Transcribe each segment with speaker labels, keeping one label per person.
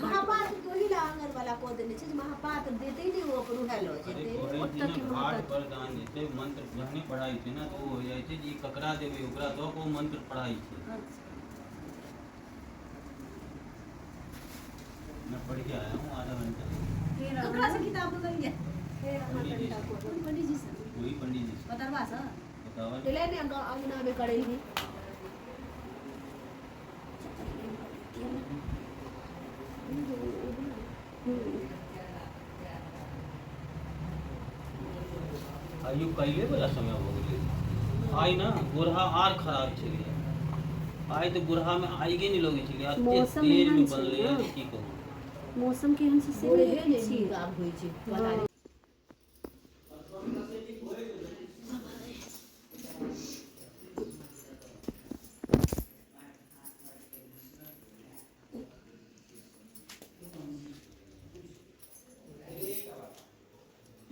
Speaker 1: महापात्र तो ही लांगर वाला को देने चाहिए, महापात्र देते ही नहीं, वो अपन हेलो जेते
Speaker 2: ओत्ता के घाट पर दान देते मंत्र जहने पढ़ाई थी ना, तो हो जाए थे जी ककरा देवे ओकरा दो को मंत्र पढ़ाई थी। मैं पढ़ के आया हूँ आधा घंटा।
Speaker 1: ककरा से किताब बदल गया पंडित जी से,
Speaker 2: वही पंडित जी
Speaker 1: बतरवा सा
Speaker 2: बतावा
Speaker 1: ले लेने अंगना में करेंगे।
Speaker 2: आयु कइले वाला समय हो गेले आई ना गुरहा आर खराब छे आई तो गुरहा में आइगे नहीं लोगे छे अते तेज में बनले है की कहूं
Speaker 3: मौसम केहन से से
Speaker 1: नहीं काम होई छे पता नहीं।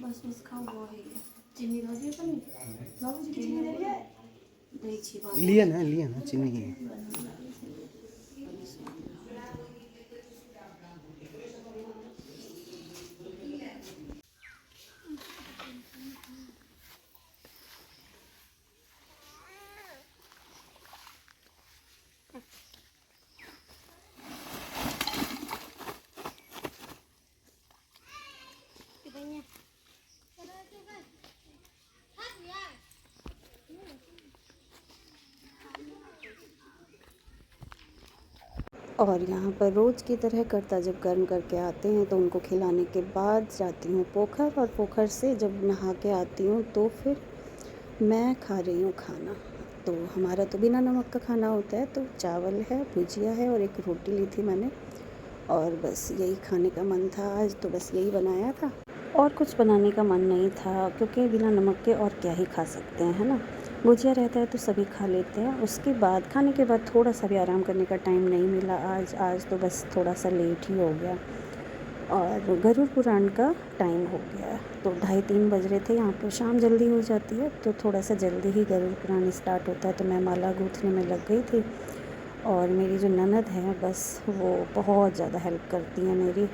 Speaker 3: बस बस खाओ वो है चीनी दो दिए पर बाबूजी की चीनी दे दिया दही छी बात
Speaker 4: लिया ना चीनी और यहाँ पर रोज़ की तरह करता जब गर्म करके आते हैं तो उनको खिलाने के बाद जाती हूँ पोखर, और पोखर से जब नहा के आती हूँ तो फिर मैं खा रही हूँ खाना। तो हमारा तो बिना नमक का खाना होता है, तो चावल है, भुजिया है और एक रोटी ली थी मैंने, और बस यही खाने का मन था आज, तो बस यही बनाया था और कुछ बनाने का मन नहीं था, क्योंकि बिना नमक के और क्या ही खा सकते हैं, है ना। भुजिया रहता है तो सभी खा लेते हैं। उसके बाद खाने के बाद थोड़ा सा भी आराम करने का टाइम नहीं मिला आज तो बस थोड़ा सा लेट ही हो गया, और गरुड़ पुराण का टाइम हो गया, तो 2:30-3 बज रहे थे। यहाँ पर शाम जल्दी हो जाती है तो थोड़ा सा जल्दी ही गरुड़ पुराण स्टार्ट होता है, तो मैं माला गूँथने में लग गई थी। और मेरी जो ननद है बस वो बहुत ज़्यादा हेल्प करती हैं मेरी,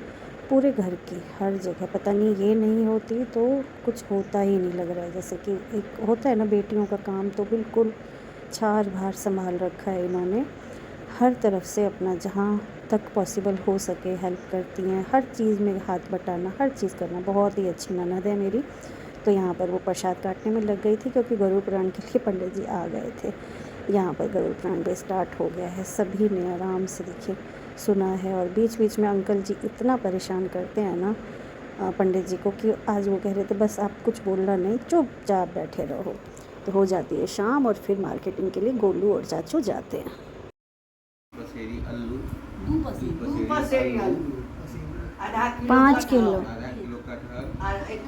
Speaker 4: पूरे घर की हर जगह। पता नहीं ये नहीं होती तो कुछ होता ही नहीं लग रहा है, जैसे कि एक होता है ना बेटियों का काम, तो बिल्कुल छार भार संभाल रखा है इन्होंने। हर तरफ से अपना जहाँ तक पॉसिबल हो सके हेल्प करती हैं, हर चीज़ में हाथ बटाना, हर चीज़ करना। बहुत ही अच्छी ननद है मेरी। तो यहाँ पर वो प्रसाद काटने में लग गई थी, क्योंकि गरुड़ पुराण के लिए पंडित जी आ गए थे। यहाँ पर गरुड़ पुराण भी स्टार्ट हो गया है, सभी ने आराम से देखिए सुना है। और बीच बीच में अंकल जी इतना परेशान करते हैं ना पंडित जी को, कि आज वो कह रहे थे बस आप कुछ बोलना नहीं, चुपचाप बैठे रहो। तो हो जाती है शाम, और फिर मार्केटिंग के लिए गोलू और चाचू जाते हैं।
Speaker 2: पसेरी आलू
Speaker 3: 5 किलो
Speaker 2: आधा किलो कटहल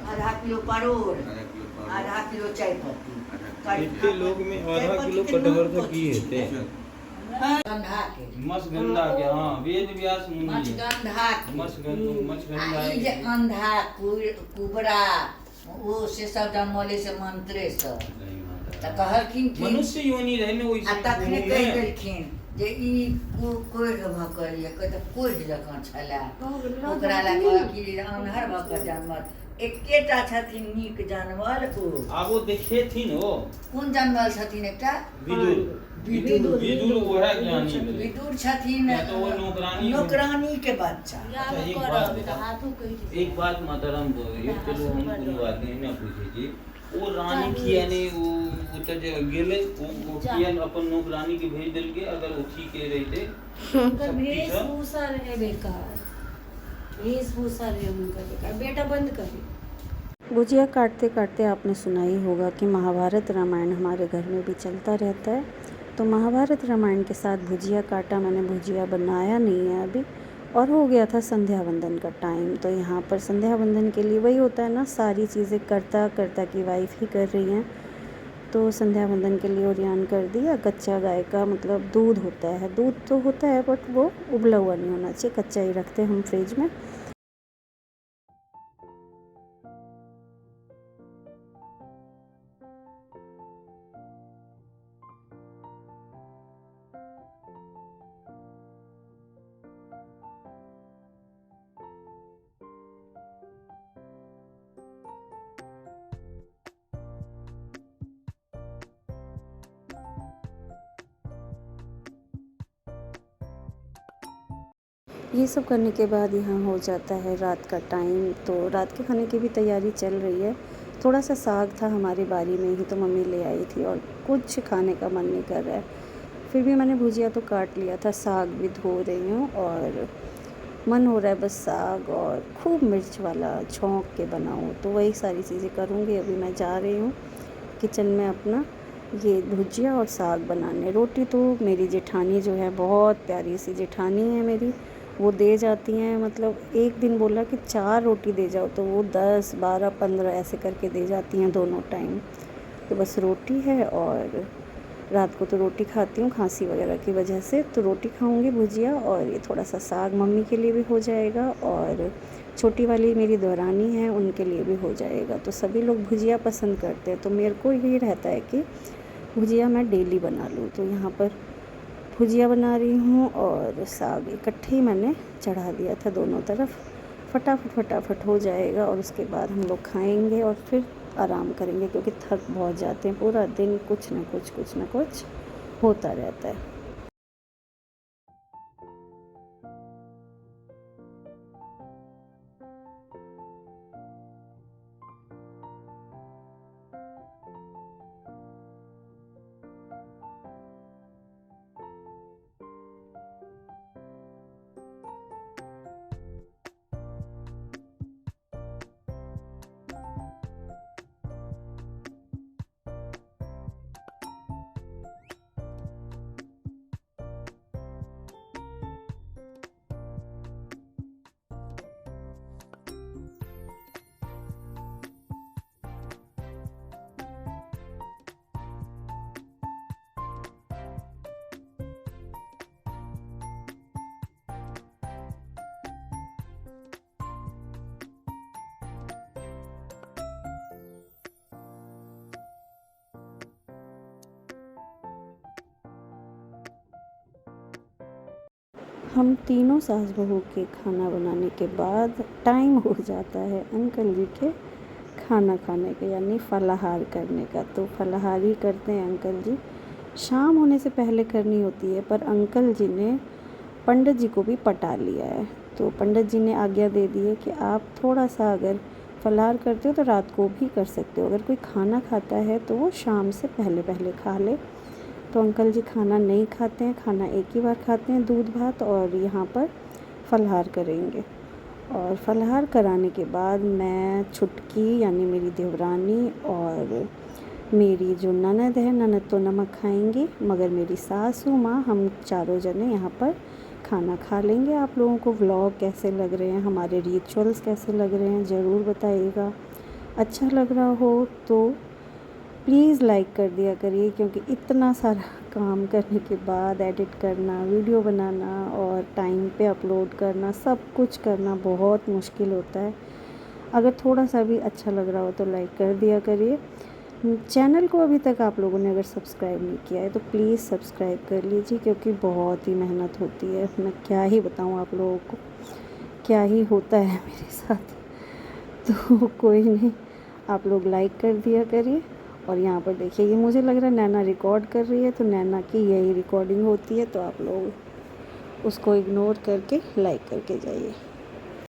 Speaker 1: आधा किलो परोड़,
Speaker 2: आधा किलो पाव
Speaker 1: आधा किलो चायपत्ती,
Speaker 5: इतने लोग में आधा किलो कटहल तो की हेते
Speaker 1: गंधा के
Speaker 2: मसगंधा के हाँ वेद व्यास मुनि
Speaker 1: मछगंधा के
Speaker 2: मछगंधा
Speaker 1: ई जे अंधा कुबरा वो से सब जन्मले से मंत्रे सब त कहलखिन कि
Speaker 2: मनुष्य योनि रहे ने ओइ
Speaker 1: आ तखने कहि देलखिन जे ई कोढ़ भकर ये कह त कोढ़ जकां छला, ओकरा ला कहल कि अनहर भकर जन्मत एकेटा छथिन नीक जानवर ओ।
Speaker 2: आब वो देखेथिन हो
Speaker 1: कोन जानवर छथिन एकटा
Speaker 2: विदुर विदुर ओहे ज्ञानी भेलै।
Speaker 1: विदुर छथिन,
Speaker 2: या तो वो
Speaker 1: नौकरानी के बच्चा।
Speaker 2: एक बात माताराम बोलिए, चलो हम कोनो बात नहीं ना पूछे जी। वो रानी किया ने वो त जे गेले वो किया अपन नौकरानी के भेज देल के, अगर वो ठीक के रहते
Speaker 3: उनका वेशभूषा रहे बेकार, वेशभूषा रहे उनका बेकार, बेटा बंद करे।
Speaker 6: भुजिया काटते काटते आपने सुना ही होगा कि महाभारत रामायण हमारे घर में भी चलता रहता है। तो महाभारत रामायण के साथ भुजिया काटा मैंने, भुजिया बनाया नहीं है अभी, और हो गया था संध्या वंदन का टाइम। तो यहाँ पर संध्या वंदन के लिए वही होता है ना, सारी चीज़ें करता की वाइफ ही कर रही हैं। तो संध्या वंदन के लिए ओरियान कर दिया। कच्चा गाय का मतलब दूध होता है, दूध तो होता है बट वो उबला हुआ नहीं होना चाहिए, कच्चा ही रखते हैं हम फ्रिज में। ये सब करने के बाद यहाँ हो जाता है रात का टाइम। तो रात के खाने की भी तैयारी चल रही है। थोड़ा सा साग था हमारी बारी में ही तो मम्मी ले आई थी और कुछ खाने का मन नहीं कर रहा है। फिर भी मैंने भुजिया तो काट लिया था, साग भी धो रही हूँ और मन हो रहा है बस साग और खूब मिर्च वाला छौंक के बनाऊँ। तो वही सारी चीज़ें करूँगी। अभी मैं जा रही हूँ किचन में अपना ये भुजिया और साग बनाने। रोटी तो मेरी जेठानी जो है, बहुत प्यारी सी जेठानी है मेरी, वो दे जाती हैं। मतलब एक दिन बोला कि 4 रोटी दे जाओ तो वो 10, 12, 15 ऐसे करके दे जाती हैं दोनों टाइम। तो बस रोटी है और रात को तो रोटी खाती हूँ खांसी वगैरह की वजह से, तो रोटी खाऊंगी भुजिया और ये थोड़ा सा साग मम्मी के लिए भी हो जाएगा और छोटी वाली मेरी देवरानी है उनके लिए भी हो जाएगा। तो सभी लोग भुजिया पसंद करते हैं तो मेरे को ये रहता है कि भुजिया मैं डेली बना लूँ। तो यहाँ पर भुजिया बना रही हूँ और साग इकट्ठे ही मैंने चढ़ा दिया था दोनों तरफ। फटाफट हो जाएगा और उसके बाद हम लोग खाएंगे और फिर आराम करेंगे क्योंकि थक बहुत जाते हैं। पूरा दिन कुछ ना कुछ होता रहता है। हम तीनों सास बहू के खाना बनाने के बाद टाइम हो जाता है अंकल जी के खाना खाने के, यानी फलाहार करने का। तो फलाहार ही करते हैं अंकल जी। शाम होने से पहले करनी होती है पर अंकल जी ने पंडित जी को भी पटा लिया है। तो पंडित जी ने आज्ञा दे दी है कि आप थोड़ा सा अगर फलाहार करते हो तो रात को भी कर सकते हो। अगर कोई खाना खाता है तो वो शाम से पहले खा ले। तो अंकल जी खाना नहीं खाते हैं, खाना एक ही बार खाते हैं, दूध भात, और यहाँ पर फलाहार करेंगे। और फलाहार कराने के बाद मैं छुटकी यानी मेरी देवरानी और मेरी जो ननद है, ननद तो नमक खाएंगी मगर मेरी सासू माँ, हम चारों जने यहाँ पर खाना खा लेंगे। आप लोगों को व्लॉग कैसे लग रहे हैं, हमारे रिचुअल्स कैसे लग रहे हैं ज़रूर बताइएगा। अच्छा लग रहा हो तो प्लीज़ लाइक कर दिया करिए क्योंकि इतना सारा काम करने के बाद एडिट करना, वीडियो बनाना और टाइम पे अपलोड करना, सब कुछ करना बहुत मुश्किल होता है। अगर थोड़ा सा भी अच्छा लग रहा हो तो लाइक कर दिया करिए। चैनल को अभी तक आप लोगों ने अगर सब्सक्राइब नहीं किया है तो प्लीज़ सब्सक्राइब कर लीजिए क्योंकि बहुत ही मेहनत होती है। मैं क्या ही बताऊँ आप लोगों को, क्या ही होता है मेरे साथ। तो कोई नहीं, आप लोग लाइक कर दिया करिए। और यहाँ पर देखिए, ये मुझे लग रहा है नैना रिकॉर्ड कर रही है, तो नैना की यही रिकॉर्डिंग होती है, तो आप लोग उसको इग्नोर करके लाइक करके जाइए।